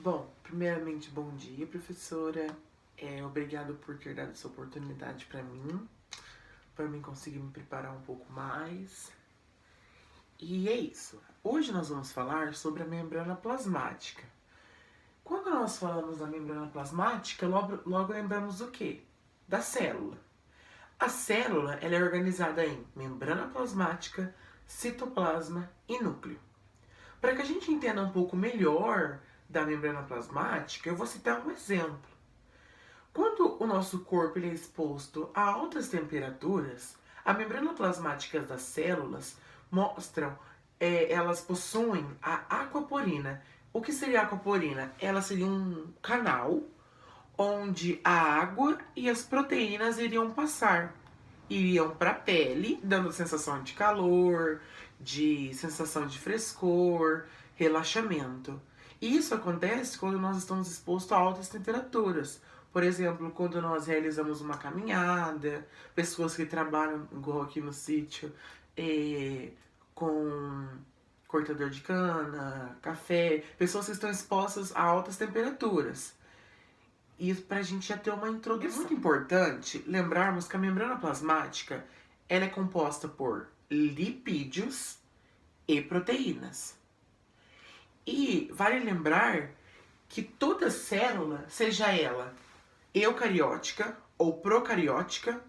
Bom, primeiramente, bom dia, professora. Obrigado por ter dado essa oportunidade para mim conseguir me preparar um pouco mais. E é isso. Hoje nós vamos falar sobre a membrana plasmática. Quando nós falamos da membrana plasmática, logo lembramos do quê? Da célula. A célula ela é organizada em membrana plasmática, citoplasma e núcleo. Para que a gente entenda um pouco melhor da membrana plasmática, eu vou citar um exemplo. Quando o nosso corpo ele é exposto a altas temperaturas, a membrana plasmática das células mostram, elas possuem a aquaporina. O que seria a aquaporina? Ela seria um canal onde a água e as proteínas iriam passar. Iriam para a pele, dando sensação de calor, de sensação de frescor, relaxamento. E isso acontece quando nós estamos expostos a altas temperaturas. Por exemplo, quando nós realizamos uma caminhada, pessoas que trabalham, igual aqui no sítio, com cortador de cana, café, pessoas que estão expostas a altas temperaturas. Isso para a gente já ter uma introdução. É muito importante lembrarmos que a membrana plasmática ela é composta por lipídios e proteínas. E vale lembrar que toda célula, seja ela eucariótica ou procariótica,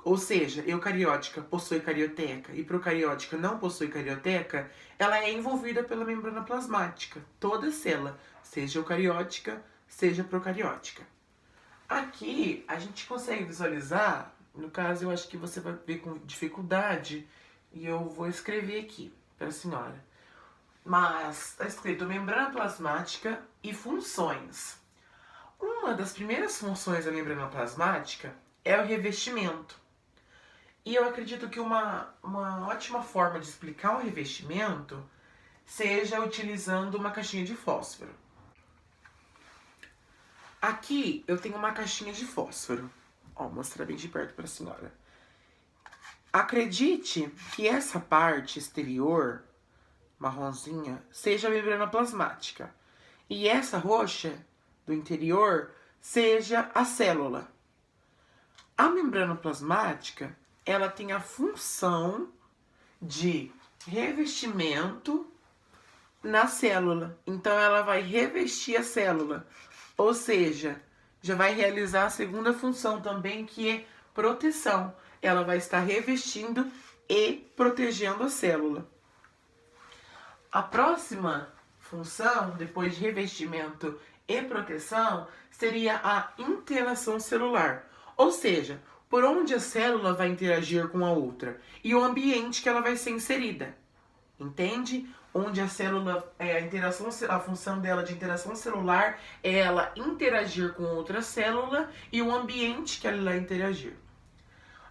ou seja, eucariótica possui carioteca e procariótica não possui carioteca, ela é envolvida pela membrana plasmática. Toda célula, seja eucariótica, seja procariótica. Aqui a gente consegue visualizar, no caso eu acho que você vai ver com dificuldade, e eu vou escrever aqui para a senhora. Mas está escrito membrana plasmática e funções. Uma das primeiras funções da membrana plasmática é o revestimento. E eu acredito que uma ótima forma de explicar o revestimento seja utilizando uma caixinha de fósforo. Aqui eu tenho uma caixinha de fósforo. Ó, vou mostrar bem de perto para a senhora. Acredite que essa parte exterior, marronzinha, seja a membrana plasmática. E essa roxa do interior seja a célula. A membrana plasmática, ela tem a função de revestimento na célula. Então ela vai revestir a célula. Ou seja, já vai realizar a segunda função também, que é proteção. Ela vai estar revestindo e protegendo a célula. A próxima função, depois de revestimento e proteção, seria a interação celular. Ou seja, por onde a célula vai interagir com a outra e o ambiente que ela vai ser inserida. Entende? Onde a célula, a função dela de interação celular é ela interagir com outra célula e o ambiente que ela vai interagir.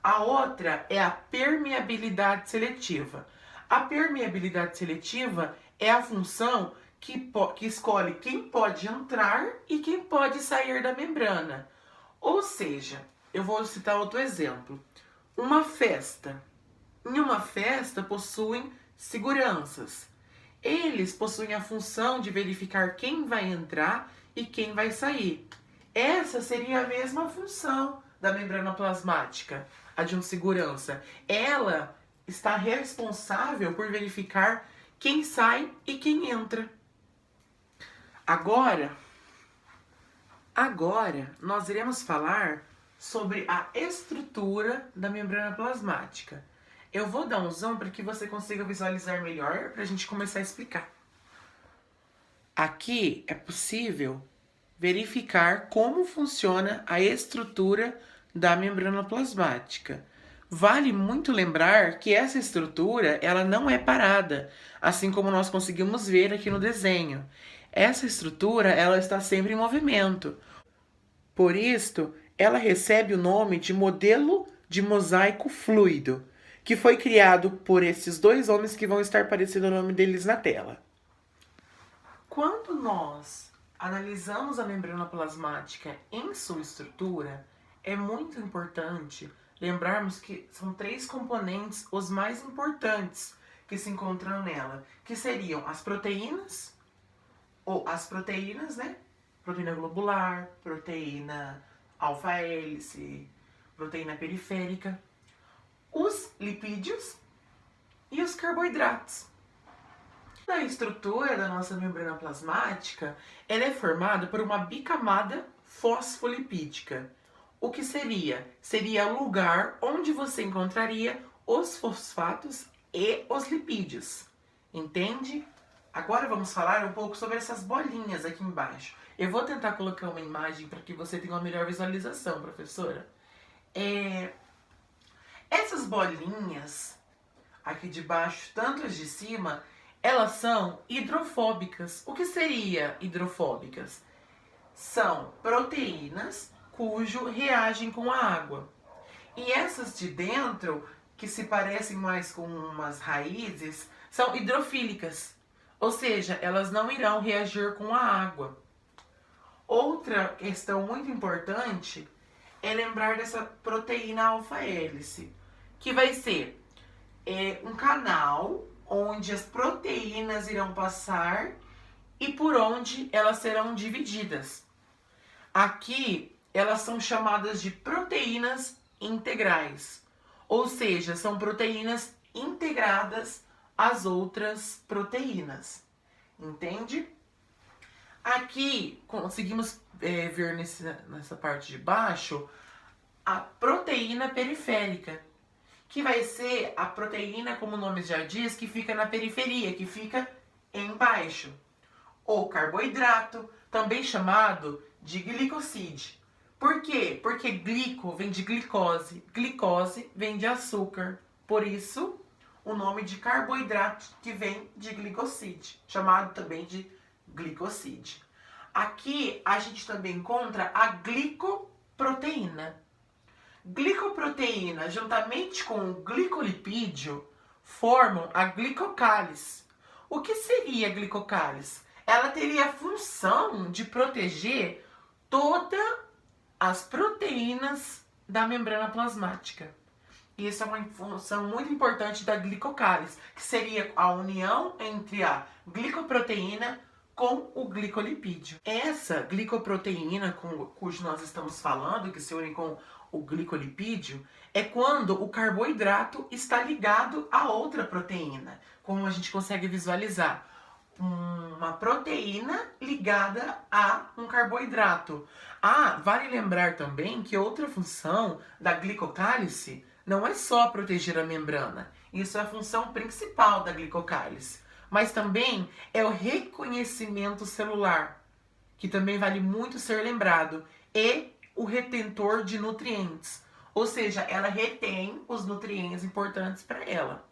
A outra é a permeabilidade seletiva. A permeabilidade seletiva é a função que escolhe quem pode entrar e quem pode sair da membrana. Ou seja, eu vou citar outro exemplo. Uma festa. Em uma festa possuem seguranças. Eles possuem a função de verificar quem vai entrar e quem vai sair. Essa seria a mesma função da membrana plasmática, a de um segurança. Ela está responsável por verificar quem sai e quem entra. Agora nós iremos falar sobre a estrutura da membrana plasmática. Eu vou dar um zoom para que você consiga visualizar melhor para a gente começar a explicar. Aqui é possível verificar como funciona a estrutura da membrana plasmática. Vale muito lembrar que essa estrutura ela não é parada, assim como nós conseguimos ver aqui no desenho. Essa estrutura ela está sempre em movimento. Por isto, ela recebe o nome de modelo de mosaico fluido, que foi criado por esses dois homens que vão estar aparecendo o nome deles na tela. Quando nós analisamos a membrana plasmática em sua estrutura, é muito importante lembrarmos que são 3 componentes os mais importantes que se encontram nela, que seriam as proteínas, ou as proteínas, né? Proteína globular, proteína alfa-hélice, proteína periférica, os lipídios e os carboidratos. A estrutura da nossa membrana plasmática, ela é formada por uma bicamada fosfolipídica. O que seria? Seria o lugar onde você encontraria os fosfatos e os lipídios. Entende? Agora vamos falar um pouco sobre essas bolinhas aqui embaixo. Eu vou tentar colocar uma imagem para que você tenha uma melhor visualização, professora. Essas bolinhas aqui de baixo, tanto as de cima, elas são hidrofóbicas. O que seria hidrofóbicas? São proteínas cujo reagem com a água. E essas de dentro, que se parecem mais com umas raízes, são hidrofílicas. Ou seja, elas não irão reagir com a água. Outra questão muito importante é lembrar dessa proteína alfa-hélice, que vai ser um canal onde as proteínas irão passar e por onde elas serão divididas. Aqui, elas são chamadas de proteínas integrais, ou seja, são proteínas integradas às outras proteínas. Entende? Aqui, conseguimos ver nessa parte de baixo a proteína periférica, que vai ser a proteína, como o nome já diz, que fica na periferia, que fica embaixo. O carboidrato, também chamado de glicosídeo. Por quê? Porque glico vem de glicose, glicose vem de açúcar. Por isso, o nome de carboidrato que vem de glicosídeo, chamado também de glicosídeo. Aqui a gente também encontra a glicoproteína. Glicoproteína, juntamente com o glicolipídio, formam a glicocálise. O que seria a glicocálise? Ela teria a função de proteger todas as proteínas da membrana plasmática. Isso é uma função muito importante da glicocálise, que seria a união entre a glicoproteína com o glicolipídio. Essa glicoproteína cujo nós estamos falando, que se une com o glicolipídio, é quando o carboidrato está ligado a outra proteína, como a gente consegue visualizar. Uma proteína ligada a um carboidrato. Vale lembrar também que outra função da glicocálise não é só proteger a membrana. Isso é a função principal da glicocálise. Mas também é o reconhecimento celular, que também vale muito ser lembrado, e o retentor de nutrientes. Ou seja, ela retém os nutrientes importantes para ela.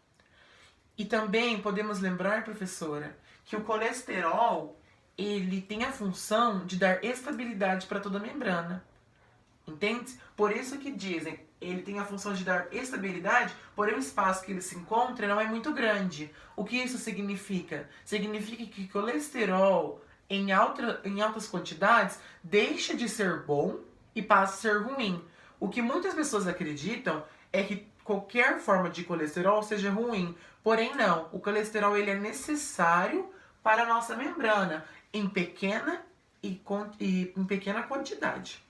E também podemos lembrar, professora, que o colesterol, ele tem a função de dar estabilidade para toda a membrana. Entende? Por isso que dizem, ele tem a função de dar estabilidade, porém o espaço que ele se encontra não é muito grande. O que isso significa? Significa que colesterol em altas quantidades deixa de ser bom e passa a ser ruim. O que muitas pessoas acreditam é que qualquer forma de colesterol seja ruim. Porém não, o colesterol ele é necessário para a nossa membrana em pequena quantidade.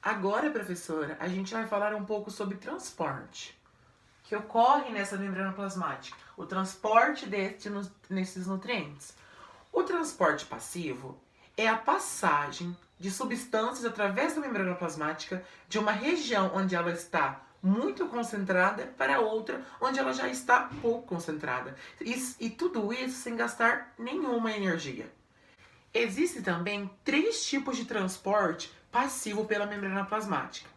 Agora, professora, a gente vai falar um pouco sobre transporte que ocorre nessa membrana plasmática, o transporte nesses nutrientes. O transporte passivo é a passagem de substâncias através da membrana plasmática de uma região onde ela está muito concentrada para outra onde ela já está pouco concentrada. E tudo isso sem gastar nenhuma energia. Existem também 3 tipos de transporte passivo pela membrana plasmática.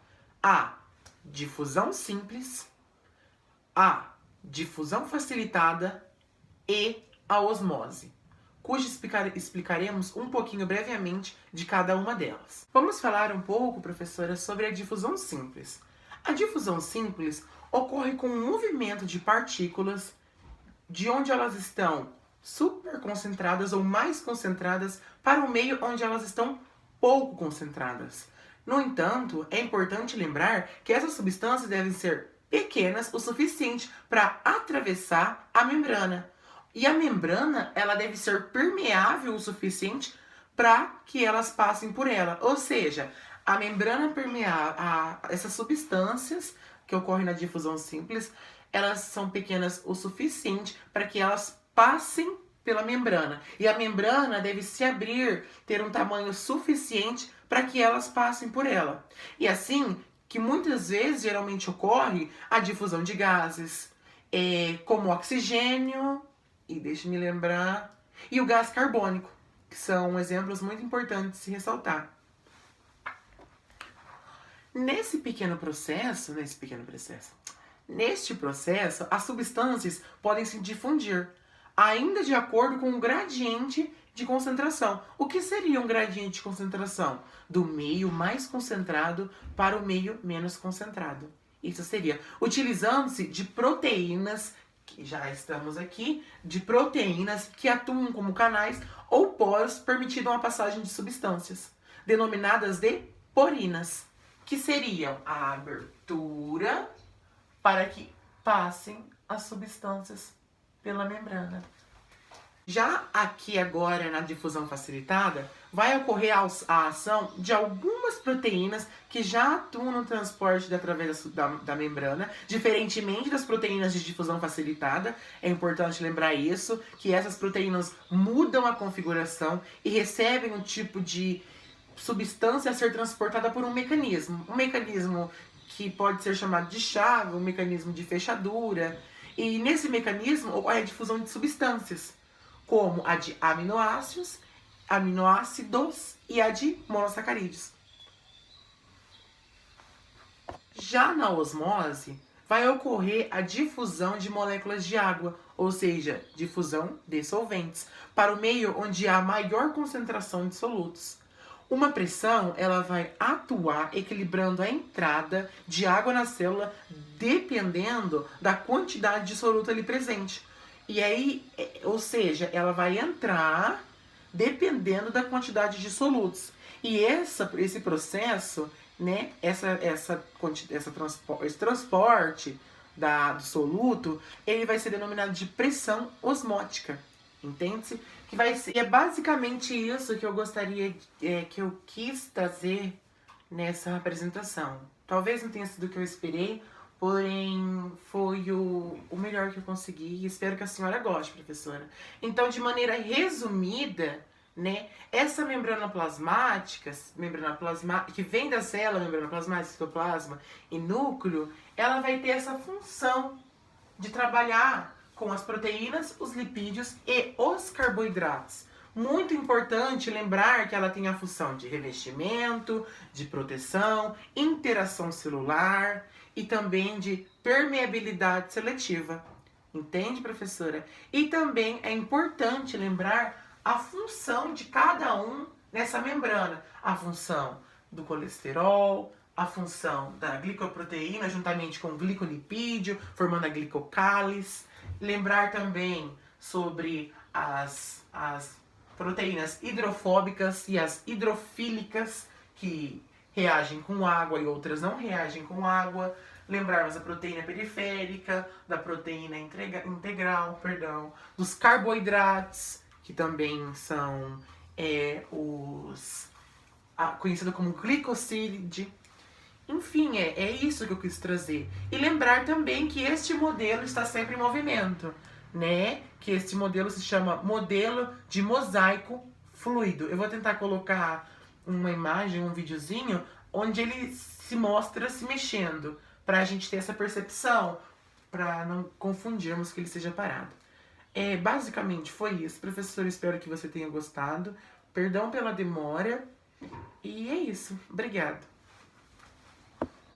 A difusão simples, a difusão facilitada e a osmose, cujo explicaremos um pouquinho brevemente de cada uma delas. Vamos falar um pouco, professora, sobre a difusão simples. A difusão simples ocorre com um movimento de partículas de onde elas estão super concentradas ou mais concentradas para o meio onde elas estão pouco concentradas. No entanto, é importante lembrar que essas substâncias devem ser pequenas o suficiente para atravessar a membrana. E a membrana ela deve ser permeável o suficiente para que elas passem por ela. Ou seja, a membrana permeável, essas substâncias que ocorrem na difusão simples, elas são pequenas o suficiente para que elas passem pela membrana. E a membrana deve se abrir, ter um tamanho suficiente para que elas passem por ela. E assim, que muitas vezes, geralmente ocorre a difusão de gases, como o oxigênio, e deixe-me lembrar, e o gás carbônico, que são exemplos muito importantes de se ressaltar. Neste processo, as substâncias podem se difundir, ainda de acordo com o gradiente de concentração. O que seria um gradiente de concentração? Do meio mais concentrado para o meio menos concentrado. Isso seria utilizando-se de proteínas, que já estamos aqui, de proteínas que atuam como canais ou poros permitindo a passagem de substâncias, denominadas de porinas, que seriam a abertura para que passem as substâncias pela membrana. Já aqui agora na difusão facilitada, vai ocorrer a ação de algumas proteínas que já atuam no transporte através da membrana, diferentemente das proteínas de difusão facilitada. É importante lembrar isso, que essas proteínas mudam a configuração e recebem um tipo de substância a ser transportada por um mecanismo. Um mecanismo que pode ser chamado de chave, um mecanismo de fechadura. E nesse mecanismo ocorre a difusão de substâncias, como a de aminoácidos e a de monossacarídeos. Já na osmose, vai ocorrer a difusão de moléculas de água, ou seja, difusão de solventes, para o meio onde há maior concentração de solutos. Uma pressão, ela vai atuar equilibrando a entrada de água na célula dependendo da quantidade de soluto ali presente. E aí, ou seja, ela vai entrar dependendo da quantidade de solutos. E esse processo, né, esse transporte do soluto, ele vai ser denominado de pressão osmótica. Entende-se? Que vai ser. E é basicamente isso que eu gostaria, que eu quis trazer nessa apresentação. Talvez não tenha sido o que eu esperei, porém foi o melhor que eu consegui e espero que a senhora goste, professora. Então, de maneira resumida, né, essa membrana plasmática, que vem da célula, membrana plasmática, citoplasma e núcleo, ela vai ter essa função de trabalhar com as proteínas, os lipídios e os carboidratos. Muito importante lembrar que ela tem a função de revestimento, de proteção, interação celular e também de permeabilidade seletiva. Entende, professora? E também é importante lembrar a função de cada um nessa membrana. A função do colesterol, a função da glicoproteína juntamente com o glicolipídio, formando a glicocális. Lembrar também sobre as proteínas hidrofóbicas e as hidrofílicas, que reagem com água e outras não reagem com água. Lembrarmos da proteína periférica, da proteína integral, dos carboidratos, que também são conhecido como glicosílide. Enfim, é isso que eu quis trazer. E lembrar também que este modelo está sempre em movimento, né? Que este modelo se chama modelo de mosaico fluido. Eu vou tentar colocar uma imagem, um videozinho, onde ele se mostra se mexendo, para a gente ter essa percepção, para não confundirmos que ele seja parado. Basicamente foi isso, professor. Espero que você tenha gostado. Perdão pela demora. E é isso. Obrigada.